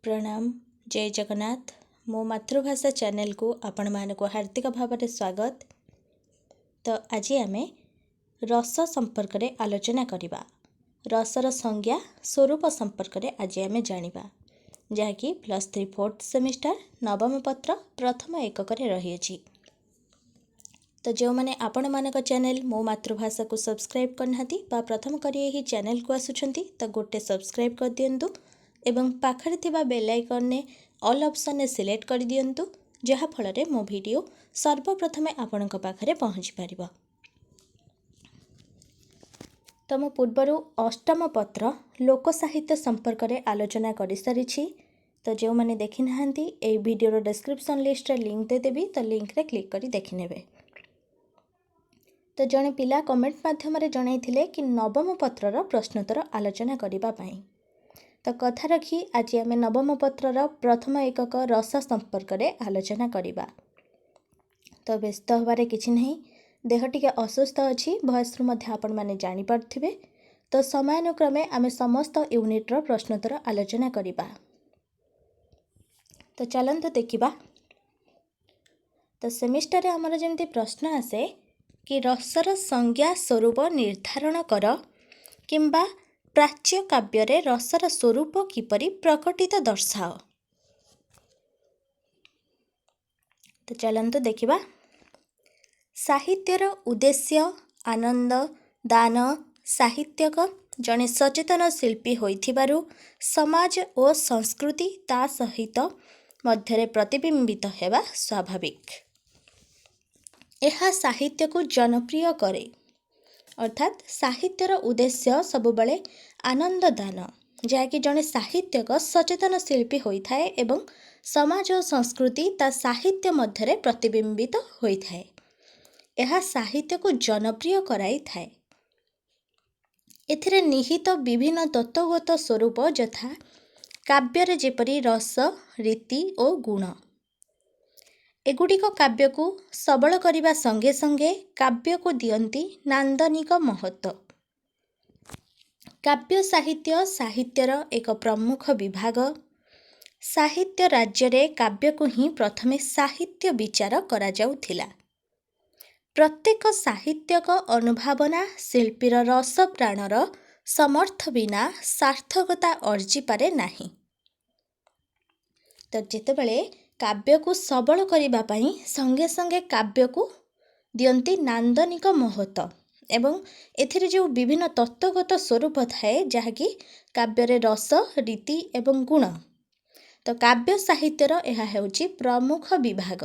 प्रणाम जय जगन्नाथ मो मातृभाषा चैनल को आपण मानक हार्दिक भाव में स्वागत। तो आज आम रस संपर्क में आलोचना करवा रसर संज्ञा स्वरूप संपर्क में आज आम जाना जहाँकि +3 4th सेमिस्टर नवम पत्र प्रथम एकक रही। तो जो मैंने आपण मानक चैनल मो मातृभाषा को सब्सक्राइब करना प्रथम करी चैनल को आसुंच तो गोटे सब्सक्राइब कर दिंतु एवं पाखरे थिबा बेल आइकन ने ऑल ऑप्शन ने सिलेक्ट कर दियंतु जहा फल मो वीडियो सर्वप्रथमे आपणक पाखरे पहुँची पारिबो। तो मो पूर्वर अष्टम पत्र लोक साहित्य संपर्क में आलोचना कर सारी। तो जो मैंने देखी ना ए वीडियो डिस्क्रिप्शन लिस्ट लिंक दे देबी तो लिंक रे क्लिक करी देखि नेबे। तो जड़े पिला कमेंट माध्यम जनइथिले कि नवम पत्रर प्रश्नोत्तर आलोचना करिबा पई। तो कथा रखी आज आम नवम पत्रर प्रथम एकक रस संपर्क में आलोचना करिबा। तो व्यस्त होबार किछि नहीं, देह टिके असुस्थ अच्छी भयसरू मध्य आपण माने जानि पारथिबे। तो समयानुक्रमे आम समस्त यूनिट्र प्रश्नोत्तर आलोचना करिबा। तो चलंतु देखिबा। तो सेमिस्टर रे हमर जेमति प्रश्न आसे कि रसर संज्ञा स्वरूप निर्धारण कर किंबा प्राच्य काव्य रे रसर स्वरूप किपरि प्रकटित दर्शाओ। तो चलंतु देखिबा। साहित्यर उद्देश्य आनंद दान साहित्यक जने सचेतन शिल्पी होइथिबारु समाज और संस्कृति ता सहित मध्यरे प्रतिबिंबित हेबा स्वाभाविक। यह साहित्य को जनप्रिय करे अर्थात साहित्यर उद्देश्य सबुबले आनंद दान जहाँकि जड़े साहित्यक सचेतन शिल्पी होता है एवं समाज और संस्कृति ता साहित्य मध्यरे प्रतिबिंबित होता है। यह साहित्य को जनप्रिय कराई थाए। एथिरे निहित विभिन्न तत्वगत स्वरूप यथा काव्य जेपरी रस रीति और गुण एगुड़िक काव्य को सबल करने संगे संगे काव्य को दियंती नांदनिक महत्व। काव्य साहित्य साहित्यर एक प्रमुख विभाग। साहित्य राज्य रे काव्य को ही प्रथमे साहित्य विचार करा जाउथिला। प्रत्येक साहित्यक अनुभावना शिल्पीर रस प्राणर समर्थ बिना सार्थकता अर्जी पारे नाही। तो जेतेबेले काव्य को सबल करिबा पई संगे संगे काव्य को दियंती नांदनिक महत्व एवं एथिरे जो विभिन्न तत्वगत स्वरूप थाए जहाँकि काव्य रे रस रीति एवं गुण। तो काव्य साहित्यर यह हेउची प्रमुख विभाग।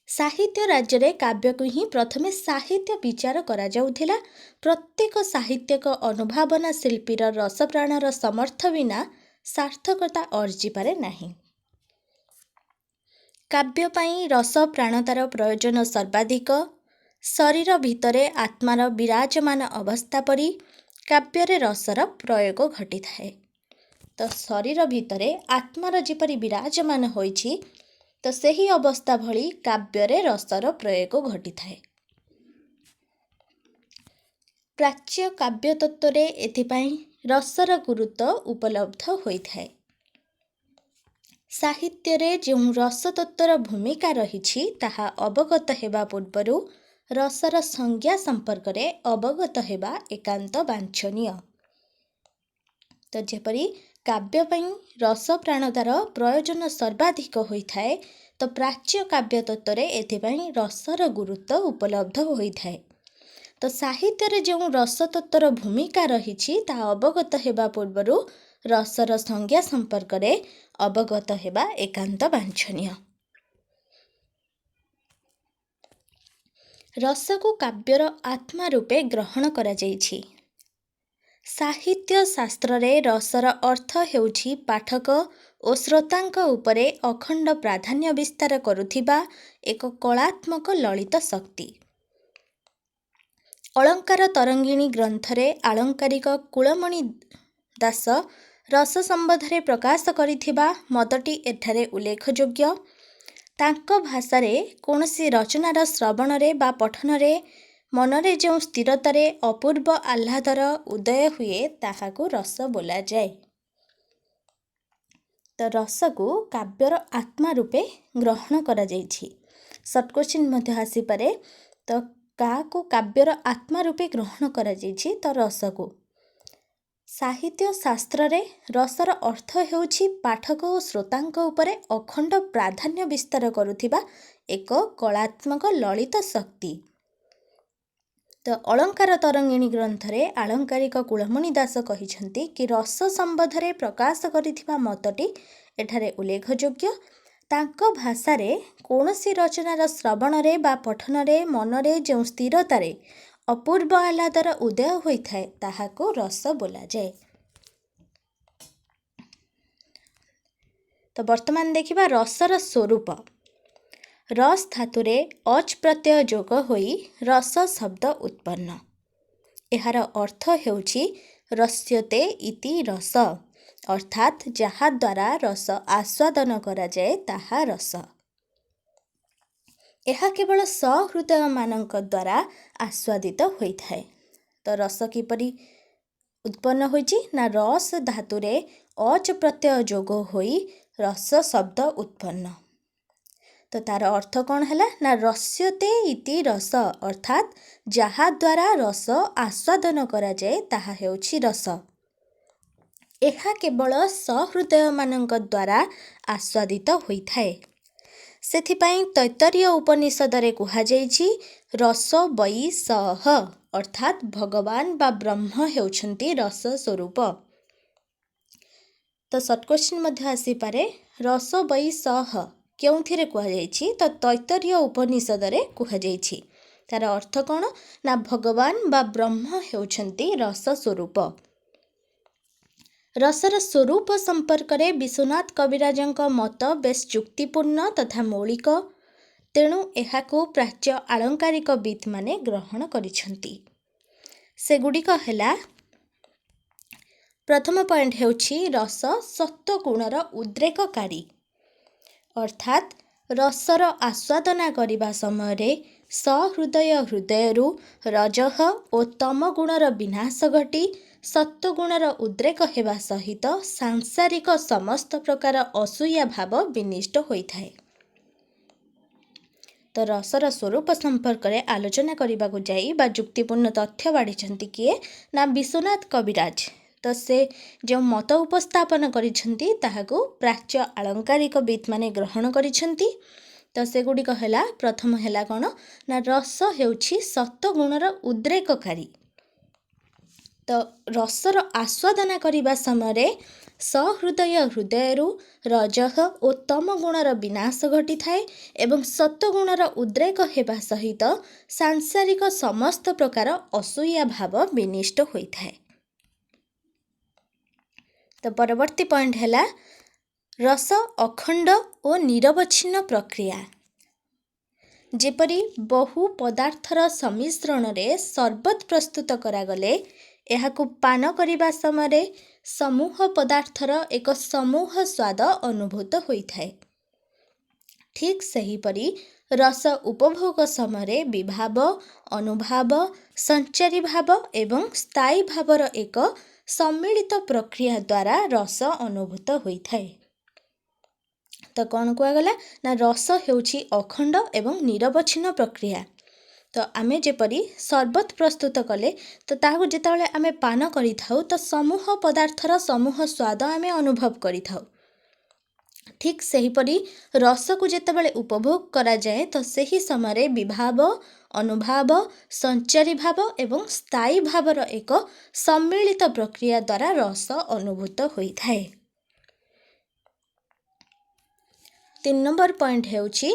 साहित्य राज्य रे काव्य को ही प्रथमे साहित्य विचार करा जाउथिला। प्रत्येक साहित्यक अनुभावना शिल्पीर रस प्राणर समर्थ बिना सार्थकता अर्जी पारे नाही। काव्य पाई रस प्राणतार प्रयोजन सर्वाधिक। शरीर भितरे आत्मार विराजमान अवस्था परी काव्य रसर प्रयोग घटी थाए। तो शरीर भितरे आत्मार जेपरी विराजमान होइछि तो सही अवस्था भली काव्य रसर प्रयोग घटी थाए। प्राच्य काव्य तत्व रे एथिपाई रसर गुरुत्व उपलब्ध होइथाए। साहित्य रे जो रस तत्वर भूमिका रही ताहा अवगत हेबा पूर्वरु रसर संज्ञा संपर्क रे अवगत हेबा एकांत वांछनीय। तो जेपरी काव्य पई रस प्राणतार प्रयोजन सर्वाधिक होइथाए तो प्राच्य काव्य तत्व रे एथिपाई रसर गुरुत्व उपलब्ध होइथाए। तो साहित्य रे जो रस तत्वर भूमिका रही ताहा अवगत हेबा पूर्वरु रसर संज्ञा संपर्क रे अवगत हेबा एकांत वांछनीय। रस को काव्यर आत्मा रूपे ग्रहण करा जाइछि। साहित्य शास्त्र रे रसर अर्थ हेउछि पाठक और श्रोतांक उपरे अखंड प्राधान्य विस्तार करुथिबा एक कलात्मक ललित शक्ति। अलंकार तरंगिणी ग्रंथरे आलंकारिक कुलमणि दास रस संबंधरे प्रकाश करिथिबा मतटी एठारे उल्लेखयोग्य। तांको भाषारे कोनसी रचनार श्रवणरे बा पठनरे मनरे जो स्थिरतारे अपूर्व आह्लादर उदय हुए ताहाकु रस बोला जाए। ତ ରସକୁ କାବ୍ୟର ଆତ୍ମା ରୂପେ ଗ୍ରହଣ କରାଯାଇଛି। ସର୍ଟ କ୍ୱେଶ୍ଚିନ୍ ମଧ୍ୟ ଆସିପାରେ। ତ କାହାକୁ କାବ୍ୟର ଆତ୍ମା ରୂପେ ଗ୍ରହଣ କରାଯାଇଛି? ତ ରସକୁ। ସାହିତ୍ୟ ଶାସ୍ତ୍ରରେ ରସର ଅର୍ଥ ହେଉଛି ପାଠକ ଓ ଶ୍ରୋତାଙ୍କ ଉପରେ ଅଖଣ୍ଡ ପ୍ରାଧାନ୍ୟ ବିସ୍ତାର କରୁଥିବା ଏକ କଳାତ୍ମକ ଲଳିତ ଶକ୍ତି। ତ ଅଳଙ୍କାର ତରଙ୍ଗିଣୀ ଗ୍ରନ୍ଥରେ ଆଳଙ୍କାରିକ କୁଳମଣି ଦାସ କହିଛନ୍ତି କି ରସ ସମ୍ବନ୍ଧରେ ପ୍ରକାଶ କରିଥିବା ମତଟି ଏଠାରେ ଉଲ୍ଲେଖଯୋଗ୍ୟ। ତାଙ୍କ ଭାଷାରେ କୌଣସି ରଚନାର ଶ୍ରବଣରେ ବା ପଠନରେ ମନରେ ଯେଉଁ ସ୍ଥିରତାରେ ଅପୂର୍ବ ଆହ୍ଲାଦର ଉଦୟ ହୋଇଥାଏ ତାହାକୁ ରସ ବୋଲାଯାଏ। ତ ବର୍ତ୍ତମାନ ଦେଖିବା ରସର ସ୍ୱରୂପ। ରସ ଧାତୁରେ ଅଚ୍ ପ୍ରତ୍ୟୟ ଯୋଗ ହୋଇ ରସ ଶବ୍ଦ ଉତ୍ପନ୍ନ। ଏହାର ଅର୍ଥ ହେଉଛି ରସ୍ୟତେ ଇତି ରସ, ଅର୍ଥାତ୍ ଯାହାଦ୍ୱାରା ରସ ଆସ୍ୱାଦନ କରାଯାଏ ତାହା ରସ। ଏହା କେବଳ ସହୃଦୟମାନଙ୍କ ଦ୍ୱାରା ଆସ୍ୱାଦିତ ହୋଇଥାଏ। ତ ରସ କିପରି ଉତ୍ପନ୍ନ ହୋଇଛି? ନା ରସ ଧାତୁରେ ଅଚ୍ ପ୍ରତ୍ୟୟ ଯୋଗ ହୋଇ ରସ ଶବ୍ଦ ଉତ୍ପନ୍ନ। ତ ତାର ଅର୍ଥ କ'ଣ ହେଲା? ନା ରସ୍ୟତେ ଇତି ରସ, ଅର୍ଥାତ୍ ଯାହାଦ୍ୱାରା ରସ ଆସ୍ୱାଦନ କରାଯାଏ ତାହା ହେଉଛି ରସ। ଏହା କେବଳ ସହୃଦୟମାନଙ୍କ ଦ୍ୱାରା ଆସ୍ୱାଦିତ ହୋଇଥାଏ। ସେଥିପାଇଁ ତୈତ୍ତରୀୟ ଉପନିଷଦରେ କୁହାଯାଇଛି ରସ ବୈ ସଃ, ଅର୍ଥାତ୍ ଭଗବାନ ବା ବ୍ରହ୍ମ ହେଉଛନ୍ତି ରସ ସ୍ୱରୂପ। ତ ସର୍ଟ କ୍ୱେଶ୍ଚିନ୍ ମଧ୍ୟ ଆସିପାରେ ରସ ବୈ ସଃ କେଉଁଥିରେ କୁହାଯାଇଛି? ତ ତୈତ୍ତରୀୟ ଉପନିଷଦରେ କୁହାଯାଇଛି। ତାର ଅର୍ଥ କ'ଣ? ନା ଭଗବାନ ବା ବ୍ରହ୍ମ ହେଉଛନ୍ତି ରସ ସ୍ୱରୂପ। ରସର ସ୍ୱରୂପ ସମ୍ପର୍କରେ ବିଶ୍ୱନାଥ କବିରାଜଙ୍କ ମତ ବେଶ୍ ଯୁକ୍ତିପୂର୍ଣ୍ଣ ତଥା ମୌଳିକ। ତେଣୁ ଏହାକୁ ପ୍ରାଚ୍ୟ ଆଳଙ୍କାରିକବିତ୍ମାନେ ଗ୍ରହଣ କରିଛନ୍ତି। ସେଗୁଡ଼ିକ ହେଲା, ପ୍ରଥମ ପଏଣ୍ଟ ହେଉଛି ରସ ସତ୍ତ୍ୱଗୁଣର ଉଦ୍ରେକକାରୀ, ଅର୍ଥାତ୍ ରସର ଆସ୍ୱାଦନା କରିବା ସମୟରେ ସହୃଦୟ ହୃଦୟରୁ ରଜଃ ଓ ତମ ଗୁଣର ବିନାଶ ଘଟି ସତ୍ତ୍ୱଗୁଣର ଉଦ୍ରେକ ହେବା ସହିତ ସାଂସାରିକ ସମସ୍ତ ପ୍ରକାର ଅସୂୟା ଭାବ ବିନିଷ୍ଟ ହୋଇଥାଏ। ତ ରସର ସ୍ୱରୂପ ସମ୍ପର୍କରେ ଆଲୋଚନା କରିବାକୁ ଯାଇ ବା ଯୁକ୍ତିପୂର୍ଣ୍ଣ ତଥ୍ୟ ବାଢ଼ିଛନ୍ତି କିଏ? ନା ବିଶ୍ୱନାଥ କବିରାଜ। ତ ସେ ଯେଉଁ ମତ ଉପସ୍ଥାପନ କରିଛନ୍ତି ତାହାକୁ ପ୍ରାଚ୍ୟ ଆଳଙ୍କାରିକବିତ୍ମାନେ ଗ୍ରହଣ କରିଛନ୍ତି। ତ ସେଗୁଡ଼ିକ ହେଲା, ପ୍ରଥମ ହେଲା କ'ଣ? ନା ରସ ହେଉଛି ସତ୍ତ୍ୱଗୁଣର ଉଦ୍ରେକକାରୀ। ତ ରସର ଆସ୍ୱାଦନା କରିବା ସମୟରେ ସହୃଦୟ ହୃଦୟରୁ ରଜଃ ଓ ତମ ଗୁଣର ବିନାଶ ଘଟିଥାଏ ଏବଂ ସତ୍ତ୍ୱଗୁଣର ଉଦ୍ରେକ ହେବା ସହିତ ସାଂସାରିକ ସମସ୍ତ ପ୍ରକାର ଅସୂୟା ଭାବ ବିନିଷ୍ଟ ହୋଇଥାଏ। ତ ପରବର୍ତ୍ତୀ ପଏଣ୍ଟ ହେଲା ରସ ଅଖଣ୍ଡ ଓ ନିରବଚ୍ଛିନ୍ନ ପ୍ରକ୍ରିୟା। ଯେପରି ବହୁ ପଦାର୍ଥର ସମ୍ମିଶ୍ରଣରେ ସରବତ ପ୍ରସ୍ତୁତ କରାଗଲେ ଏହାକୁ ପାନ କରିବା ସମୟରେ ସମୂହ ପଦାର୍ଥର ଏକ ସମୂହ ସ୍ୱାଦ ଅନୁଭୂତ ହୋଇଥାଏ। ଠିକ୍ ସେହିପରି ରସ ଉପଭୋଗ ସମୟରେ ବିଭାବ, ଅନୁଭାବ, ସଞ୍ଚାରୀ ଭାବ ଏବଂ ସ୍ଥାୟୀ ଭାବର ଏକ ସମ୍ମିଳିତ ପ୍ରକ୍ରିୟା ଦ୍ୱାରା ରସ ଅନୁଭୂତ ହୋଇଥାଏ। ତ କ'ଣ କୁହାଗଲା? ନା ରସ ହେଉଛି ଅଖଣ୍ଡ ଏବଂ ନିରବଚ୍ଛିନ୍ନ ପ୍ରକ୍ରିୟା। ତ ଆମେ ଯେପରି ସରବତ ପ୍ରସ୍ତୁତ କଲେ ତ ତାହାକୁ ଯେତେବେଳେ ଆମେ ପାନ କରିଥାଉ ତ ସମୂହ ପଦାର୍ଥର ସମୂହ ସ୍ୱାଦ ଆମେ ଅନୁଭବ କରିଥାଉ। ଠିକ୍ ସେହିପରି ରସକୁ ଯେତେବେଳେ ଉପଭୋଗ କରାଯାଏ ତ ସେହି ସମୟରେ ବିଭାବ, ଅନୁଭାବ, ସଞ୍ଚାରୀ ଭାବ ଏବଂ ସ୍ଥାୟୀ ଭାବର ଏକ ସମ୍ମିଳିତ ପ୍ରକ୍ରିୟା ଦ୍ୱାରା ରସ ଅନୁଭୂତ ହୋଇଥାଏ। 3 ନମ୍ବର ପଏଣ୍ଟ ହେଉଛି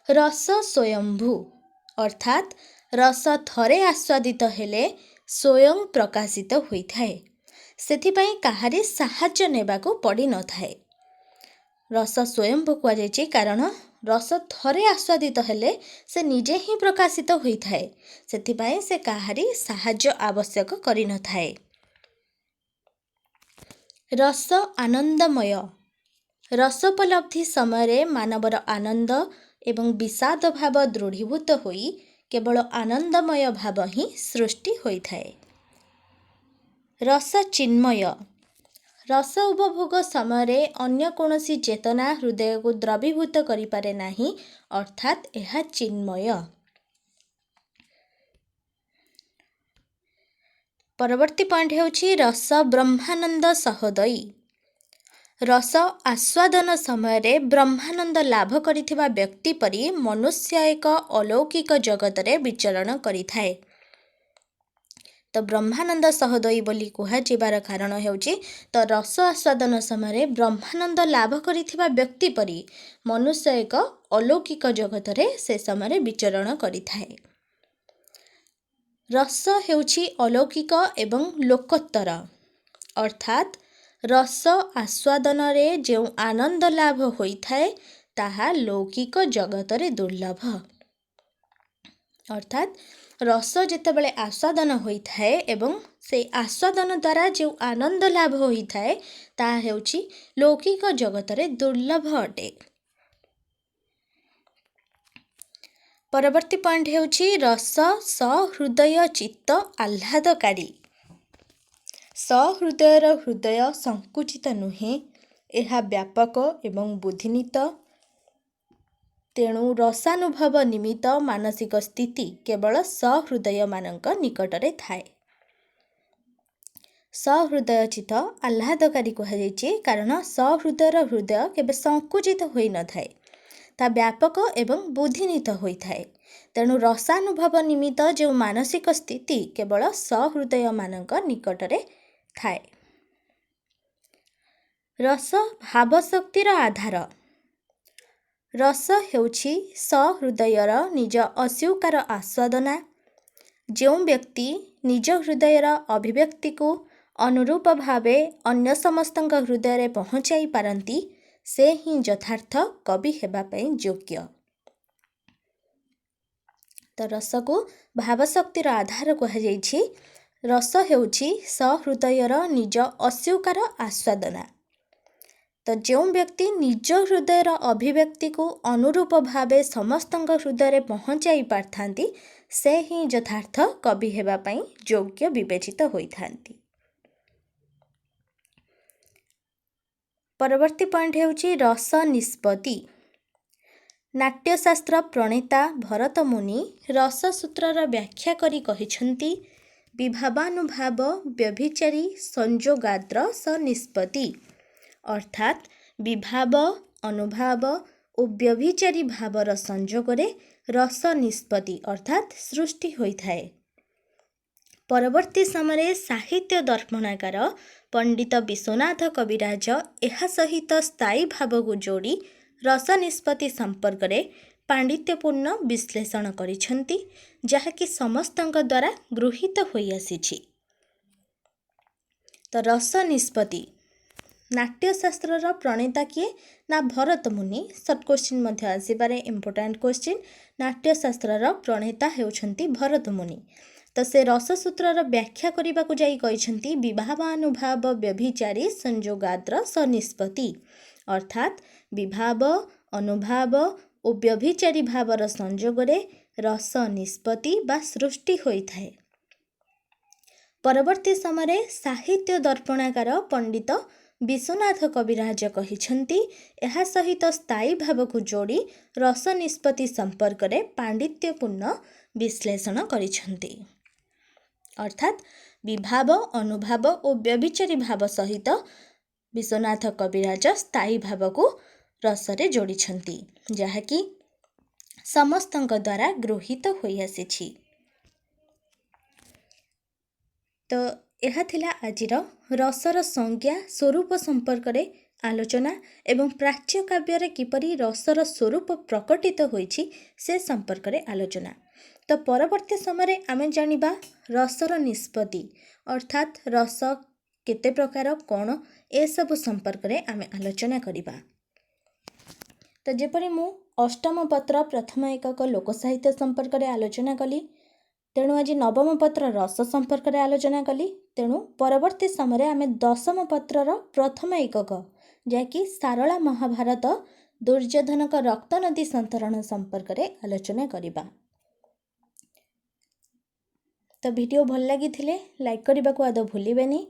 ରସ ସ୍ୱୟଂଭୂ, ଅର୍ଥାତ୍ ରସ ଥରେ ଆସ୍ୱାଦିତ ହେଲେ ସ୍ୱୟଂ ପ୍ରକାଶିତ ହୋଇଥାଏ। ସେଥିପାଇଁ କାହାରି ସାହାଯ୍ୟ ନେବାକୁ ପଡ଼ିନଥାଏ। ରସ ସ୍ୱୟଂଭୂ କୁହାଯାଇଛି କାରଣ ରସ ଥରେ ଆସ୍ୱାଦିତ ହେଲେ ସେ ନିଜେ ହିଁ ପ୍ରକାଶିତ ହୋଇଥାଏ। ସେଥିପାଇଁ ସେ କାହାରି ସାହାଯ୍ୟ ଆବଶ୍ୟକ କରିନଥାଏ। ରସ ଆନନ୍ଦମୟ। ରସୋପଲବ୍ଧି ସମୟରେ ମାନବର ଆନନ୍ଦ ଏବଂ ବିଷାଦ ଭାବ ଦୃଢ଼ୀଭୂତ ହୋଇ କେବଳ ଆନନ୍ଦମୟ ଭାବ ହିଁ ସୃଷ୍ଟି ହୋଇଥାଏ। ରସ ଚିନ୍ମୟ। रस उपभोग समय अन्य कौनसी चेतना हृदय को द्रवीभूत करिपारे नाही, अर्थात यह चिन्मय। परवर्ती पॉइंट हेउछि रस ब्रह्मानंद सहोदयी। रस आस्वादन समय ब्रह्मानंद लाभ करिथिबा व्यक्ति परि मनुष्य एक अलौकिक जगत रे विचरण करिथाए। तो ब्रह्मानंद सहोदयी बोली कुहाଯିबार कारण हेउछि तो रस आस्वादन समय ब्रह्मानंद लाभ करिथिबा व्यक्ति परि मनुष्य एक अलौकिक जगत रे से समय विचरण करिथाए। रस हेउछि अलौकिक एवं लोकोत्तर, अर्थात रस आस्वादन रे जो आनंद लाभ होइथाए ताहा लौकिक जगत रे दुर्लभ। अर्थात रस जेतेबेले आस्वादन होइथाए एवं से आस्वादन द्वारा जो आनंद लाभ होइथाए ताहा हेउछि लौकिक जगत रे दुर्लभ अटे। परवर्ती पॉइंट हेउछि रस सहृदय चित्त आह्लादकारी। सहृदयर हृदय संकुचित नुहे, यह व्यापक एवं बुद्धिनीत। तेणु रसानुभव निमित्त मानसिक स्थिति केवल सहृदय मानक निकटरे थाए। सहृदय चित्त आह्लादकारी कहुछि कारण सहृदयर हृदय केबे संकुचित होई न थाए, ता व्यापक एवं बुद्धिनीत होइथाए। तेणु रसानुभव निमित्त जो मानसिक स्थिति केवल सहृदय मानक निकटरे थाए। रस भावशक्तिर आधार। रस हेउछि सहृदयर निज अस्वीकार आस्वादना। जो व्यक्ति निज हृदयर अभिव्यक्ति को अनुरूप भावे अन्य समस्तଙ୍କ हृदय पहुँचाई पारती से ही यथार्थ कवि हेबा पई योग्य। तो रस को भावशक्तिर आधार कहुछि। रस हेउछि सहृदयर निज अस्वीकार आस्वादना। तो जो व्यक्ति निज हृदयर अभिव्यक्ति को अनुरूप भावे समस्तଙ୍କ हृदय पहुँचाई पारथांती से ही यथार्थ कवि हेबा पई योग्य विवेचित होइथांती। परवर्ती पॉइंट हेउछि रस निष्पत्ति। नाट्यशास्त्र प्रणेता भरत मुनि रस सूत्रर व्याख्या करी कहिछंती विभावानुभाव व्यभिचारी संयोगाद्र स निष्पत्ति, अर्थात विभाव अनुभाव और व्यभिचारी भावर संयोगरे रस निष्पत्ति अर्थात सृष्टि होइथाए। परवर्ती समय साहित्य दर्पणाकार पंडित विश्वनाथ कविराज एहा सहित स्थायी भाव को जोड़ी रस निष्पत्ति संपर्क में पांडित्यपूर्ण विश्लेषण करिछंती, जहाँकि समस्तଙ୍କ द्वारा गृहीत होई आसीछि। तो रस निष्पत्ति नाट्यशास्त्र प्रणेता किए ना भरत मुनि। सर्ट क्वेश्चन मध्य आसीपारे इंपोर्टेंट क्वेश्चन। नाट्यशास्त्र प्रणेता हेउछंती भरत मुनि। तो से रससूत्रर व्याख्या करने को जाई कहिछंती विभावानुभाव व्यभिचारी संयोगाद्र स निष्पत्ति, अर्थात विभाव अनुभाव और व्यभिचारी भावर संयोगरे रस निष्पत्ति बा सृष्टि होइथाए। परवर्ती समय साहित्य दर्पणाकार पंडित विश्वनाथ कविराज कहिछंती एहा सहित स्थायी भाव को जोड़ी रस निष्पत्ति संपर्क में पांडित्यपूर्ण विश्लेषण करिछंती, अर्थात विभाव अनुभाव और व्यभिचारी भाव सहित विश्वनाथ कविराज स्थायी भाव को रसरे जोड़िछंती, जहाँकि समस्तଙ୍କ द्वारा गृहीत होई आसीछि। तो यह थिला आजिर रसर संज्ञा स्वरूप संपर्क में आलोचना एवं प्राच्य काव्य किपरि रसर स्वरूप प्रकटित होइछि से संपर्क में आलोचना। तो परवर्ती समय आमे जानिबा रसर निष्पत्ति अर्थात रस केते प्रकार कौन ए सब संपर्क में आमे आलोचना करिबा। तो जेपरि मु अष्टम पत्र प्रथम एकक लोकसाहित्य संपर्क में आलोचना कली, तेणु आज नवम पत्र रस संपर्क में आलोचना कली। तेणु परवर्ती समय आमे दशम पत्रर प्रथम एकक जहाँकि सारला महाभारत दुर्योधन का रक्त नदी संतरण संपर्क में आलोचना करिबा। तो वीडियो भल लगी लाइक करने को आदौ भूलिबेनी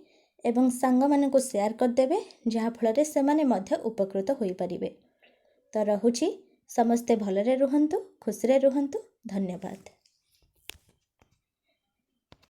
ଏବଂ ସାଙ୍ଗମାନଙ୍କୁ ସେୟାର କରିଦେବେ, ଯାହାଫଳରେ ସେମାନେ ମଧ୍ୟ ଉପକୃତ ହୋଇପାରିବେ। ତ ରହୁଛି, ସମସ୍ତେ ଭଲରେ ରୁହନ୍ତୁ, ଖୁସିରେ ରୁହନ୍ତୁ। ଧନ୍ୟବାଦ।